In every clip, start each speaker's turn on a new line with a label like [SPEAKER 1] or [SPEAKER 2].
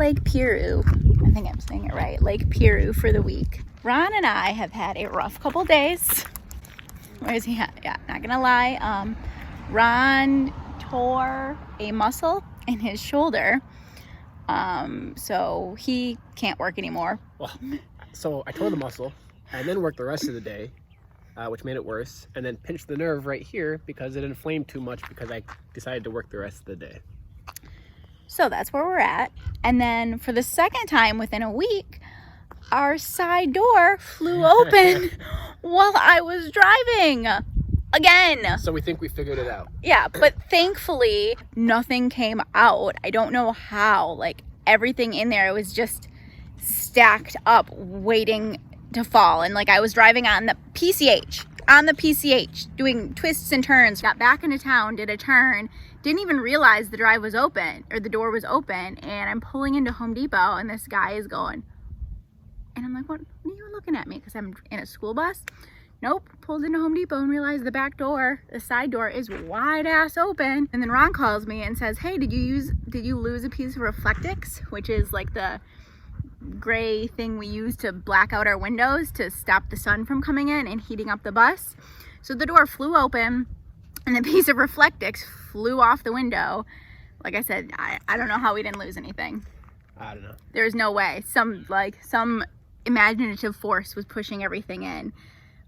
[SPEAKER 1] Lake Piru. I think I'm saying it right. Lake Piru for the week. Ron and I have had a rough couple days. Where is he at? Yeah, not gonna lie. Ron tore a muscle in his shoulder. So he can't work anymore.
[SPEAKER 2] Well, so I tore the muscle and then worked the rest of the day, which made it worse, and then pinched the nerve right here because it inflamed too much because I decided to work the rest of the day.
[SPEAKER 1] So that's where we're at. And then for the second time within a week, our side door flew open while I was driving again.
[SPEAKER 2] So we think we figured it out.
[SPEAKER 1] Yeah, but thankfully nothing came out. I don't know how. Like, everything in there was just stacked up waiting to fall. And like, I was driving on the PCH doing twists and turns, got back into town, did a turn, didn't even realize the drive was open or the door was open, and I'm pulling into Home Depot and this guy is going, and I'm like, what are you looking at me? Because I'm in a school bus. Nope, pulled into Home Depot and realized the back door, the side door, is wide ass open. And then Ron calls me and says, hey, did you lose a piece of Reflectix, which is like the gray thing we use to black out our windows to stop the sun from coming in and heating up the bus? So the door flew open and the piece of Reflectix flew off the window. Like I said, I don't know how we didn't lose anything.
[SPEAKER 2] I don't know.
[SPEAKER 1] There's no way. Some imaginative force was pushing everything in.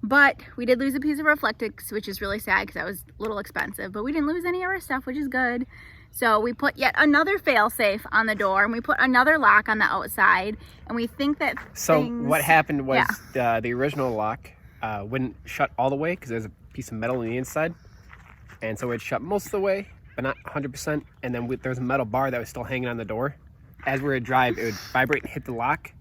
[SPEAKER 1] But we did lose a piece of Reflectix, which is really sad because that was a little expensive. But we didn't lose any of our stuff, which is good. So we put yet another fail-safe on the door, and we put another lock on the outside. And we think that
[SPEAKER 2] what happened was the original lock wouldn't shut all the way because there's a piece of metal on the inside. And so it shut most of the way, but not 100%. And then there was a metal bar that was still hanging on the door. As we were driving, it would vibrate and hit the lock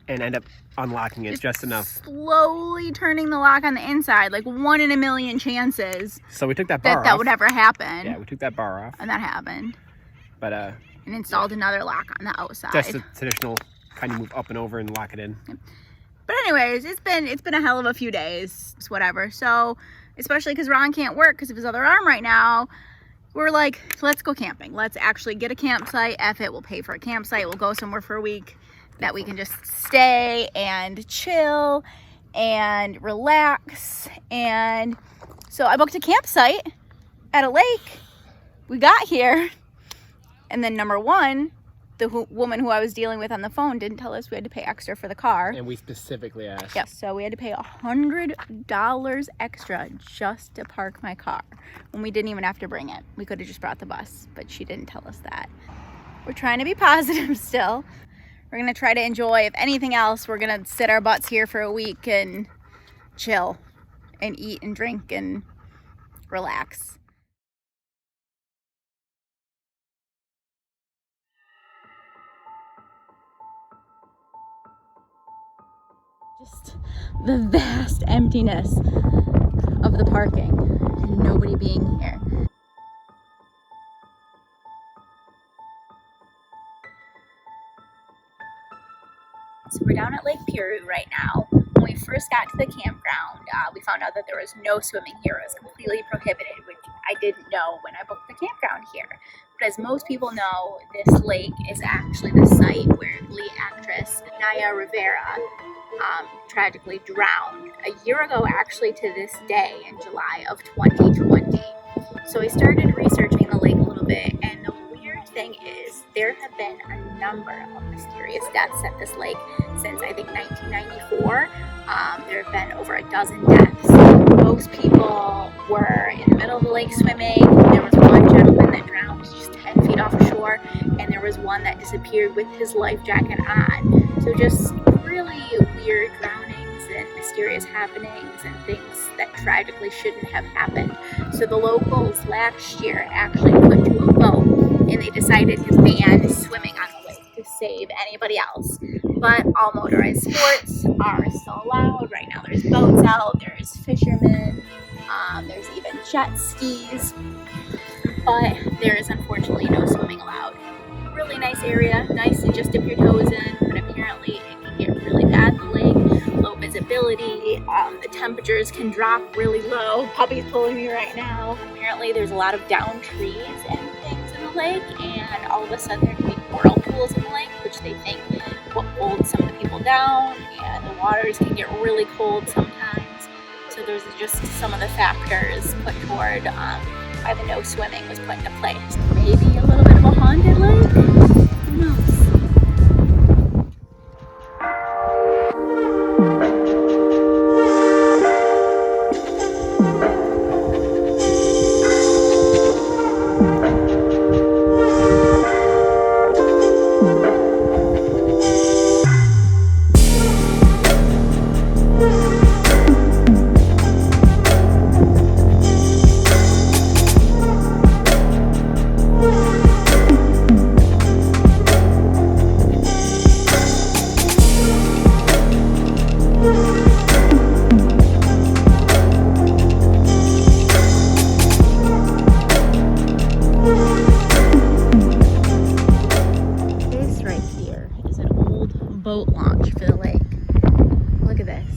[SPEAKER 2] and end up unlocking it just enough.
[SPEAKER 1] Slowly turning the lock on the inside, like 1 in a million chances.
[SPEAKER 2] So we took that bar off.
[SPEAKER 1] That would ever happen.
[SPEAKER 2] Yeah, we took that bar off.
[SPEAKER 1] And that happened.
[SPEAKER 2] But
[SPEAKER 1] and installed another lock on the outside.
[SPEAKER 2] Just a traditional kind of move up and over and lock it in.
[SPEAKER 1] But anyways, it's been a hell of a few days. It's whatever. So, especially because Ron can't work because of his other arm right now, we're like, let's go camping. Let's actually get a campsite. F it, we'll pay for a campsite. We'll go somewhere for a week that we can just stay and chill and relax. And so I booked a campsite at a lake. We got here, and then number one, the woman who I was dealing with on the phone didn't tell us we had to pay extra for the car.
[SPEAKER 2] And we specifically asked.
[SPEAKER 1] Yep, so we had to pay $100 extra just to park my car when we didn't even have to bring it. We could have just brought the bus, but she didn't tell us that. We're trying to be positive still. We're going to try to enjoy. If anything else, we're going to sit our butts here for a week and chill and eat and drink and relax. Just the vast emptiness of the parking and nobody being here. So we're down at Lake Piru right now. When we first got to the campground, we found out that there was no swimming here. It was completely prohibited, which I didn't know when I booked the campground here. But as most people know, this lake is actually the site where Glee actress Naya Rivera tragically drowned a year ago, actually to this day in July of 2020. So I started researching the lake a little bit, and the weird thing is there have been a number of mysterious deaths at this lake since I think 1994. There have been over a dozen deaths. Most people were in the middle of the lake swimming. There was one gentleman that drowned just 10 feet off shore, and there was one that disappeared with his life jacket on. So just really weird drownings and mysterious happenings and things that tragically shouldn't have happened. So the locals last year actually put to a vote, and they decided to ban swimming on the lake to save anybody else. But all motorized sports are still allowed. Right now there's boats out, there's fishermen, there's even jet skis, but there is unfortunately no swimming allowed. Really nice area, nice to just dip your toes in, but apparently it can get really bad in the lake. Low visibility, the temperatures can drop really low. Puppy's pulling me right now. Apparently there's a lot of downed trees and things in the lake, and all of a sudden there can be whirlpools in the lake, which they think will hold some of the people down, and the waters can get really cold sometimes. So there's just some of the factors put toward why the no swimming was put into place. Maybe a little bit of a haunted lake? Who knows? Boat launch for the lake. Look at this.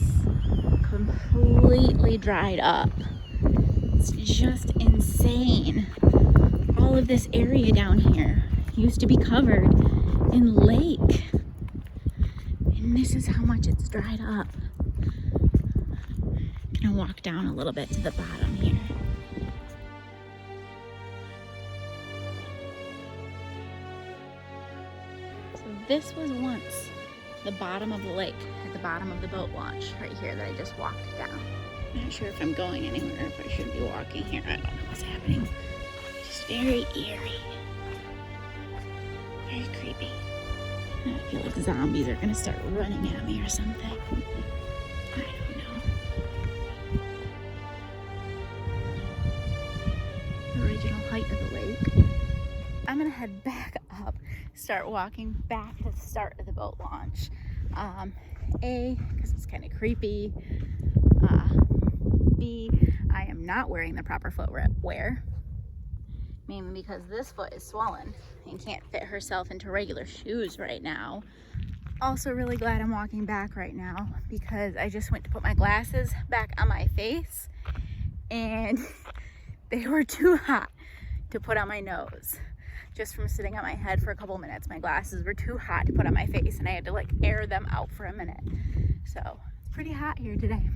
[SPEAKER 1] Completely dried up. It's just insane. All of this area down here used to be covered in lake. And this is how much it's dried up. I'm gonna walk down a little bit to the bottom here. So this was once the bottom of the lake, at the bottom of the boat launch right here that I just walked down. I'm not sure if I'm going anywhere, if I should be walking here. I don't know what's happening. Just very eerie. Very creepy. I feel like zombies are gonna start running at me or something. I don't know. Original height of the lake. I'm gonna head back up, start walking back to the start of the boat launch. A, because it's kind of creepy. B, I am not wearing the proper footwear, mainly because this foot is swollen and can't fit herself into regular shoes right now. Also really glad I'm walking back right now because I just went to put my glasses back on my face and they were too hot to put on my nose. Just from sitting on my head for a couple minutes, my glasses were too hot to put on my face and I had to like air them out for a minute. So it's pretty hot here today.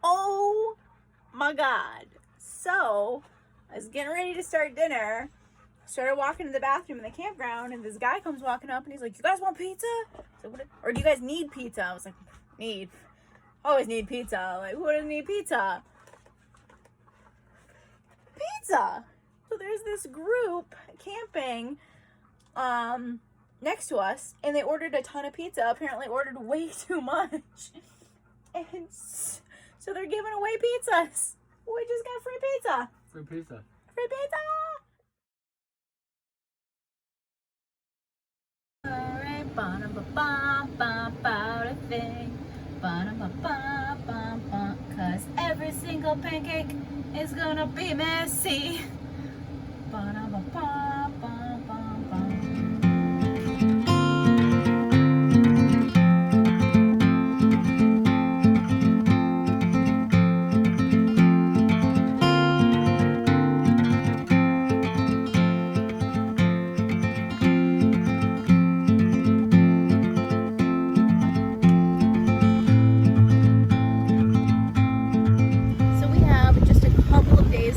[SPEAKER 1] Oh my God. So I was getting ready to start dinner, started walking to the bathroom in the campground, and this guy comes walking up and he's like, "You guys want pizza? So or do you guys need pizza?" I was like, "Need. Always need pizza. Like, who doesn't need pizza?" Pizza. So there's this group camping next to us, and they ordered a ton of pizza. Apparently ordered way too much, and so they're giving away pizzas. We just got free pizza.
[SPEAKER 2] Free pizza.
[SPEAKER 1] Free pizza. Alright, about a thing. Cause every single pancake is gonna be messy.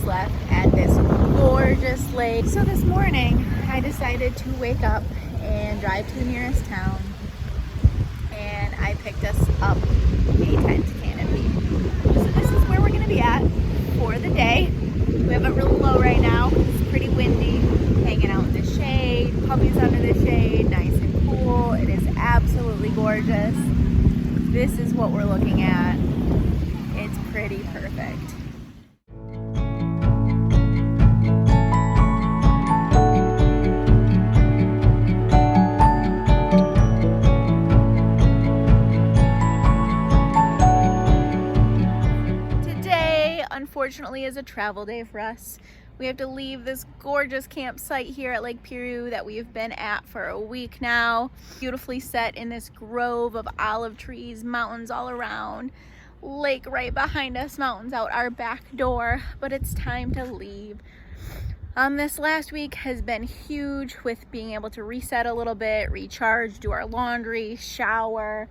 [SPEAKER 1] Left at this gorgeous lake. So this morning I decided to wake up and drive to the nearest town, and I picked us up a tent canopy. So this is where we're going to be at for the day. We have it real low right now. It's pretty windy, hanging out in the shade, puppies under the shade, nice and cool. It is absolutely gorgeous. This is what we're looking at. It's pretty perfect. Unfortunately, is a travel day for us. We have to leave this gorgeous campsite here at Lake Piru that we've been at for a week now. Beautifully set in this grove of olive trees, mountains all around. lake right behind us, mountains out our back door, but it's time to leave. This last week has been huge with being able to reset a little bit, recharge, do our laundry, shower,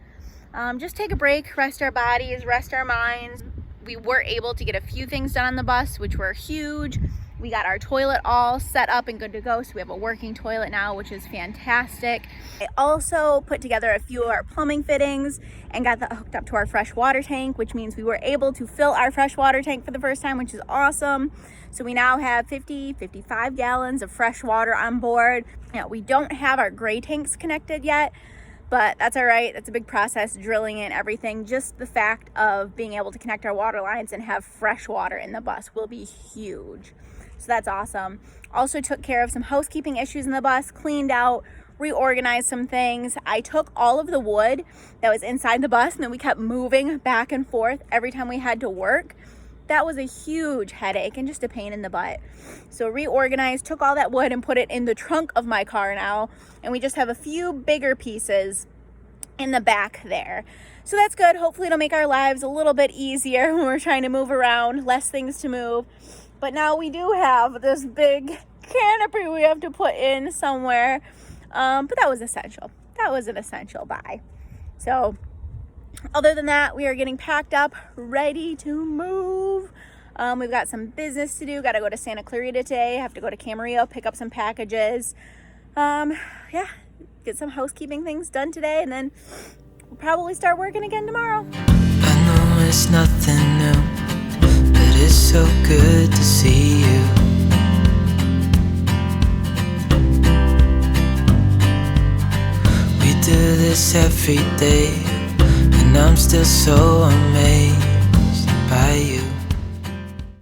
[SPEAKER 1] just take a break, rest our bodies, rest our minds. We were able to get a few things done on the bus, which were huge. We got our toilet all set up and good to go, so we have a working toilet now, which is fantastic. I also put together a few of our plumbing fittings and got that hooked up to our fresh water tank, which means we were able to fill our fresh water tank for the first time, which is awesome. So we now have 55 gallons of fresh water on board. Now, we don't have our gray tanks connected yet, but that's all right. That's a big process, drilling in everything. Just the fact of being able to connect our water lines and have fresh water in the bus will be huge. So that's awesome. Also took care of some housekeeping issues in the bus, cleaned out, reorganized some things. I took all of the wood that was inside the bus and then we kept moving back and forth every time we had to work. That was a huge headache and just a pain in the butt. So reorganized, took all that wood and put it in the trunk of my car now. And we just have a few bigger pieces in the back there. So that's good. Hopefully it'll make our lives a little bit easier when we're trying to move around, less things to move. But now we do have this big canopy we have to put in somewhere. But that was essential. That was an essential buy. So other than that, we are getting packed up, ready to move. We've got some business to do. Got to go to Santa Clarita today. Have to go to Camarillo, pick up some packages. Yeah, get some housekeeping things done today, and then we'll probably start working again tomorrow.
[SPEAKER 3] I know it's nothing new, but it's so good to see you. We do this every day, and I'm still so amazed by you.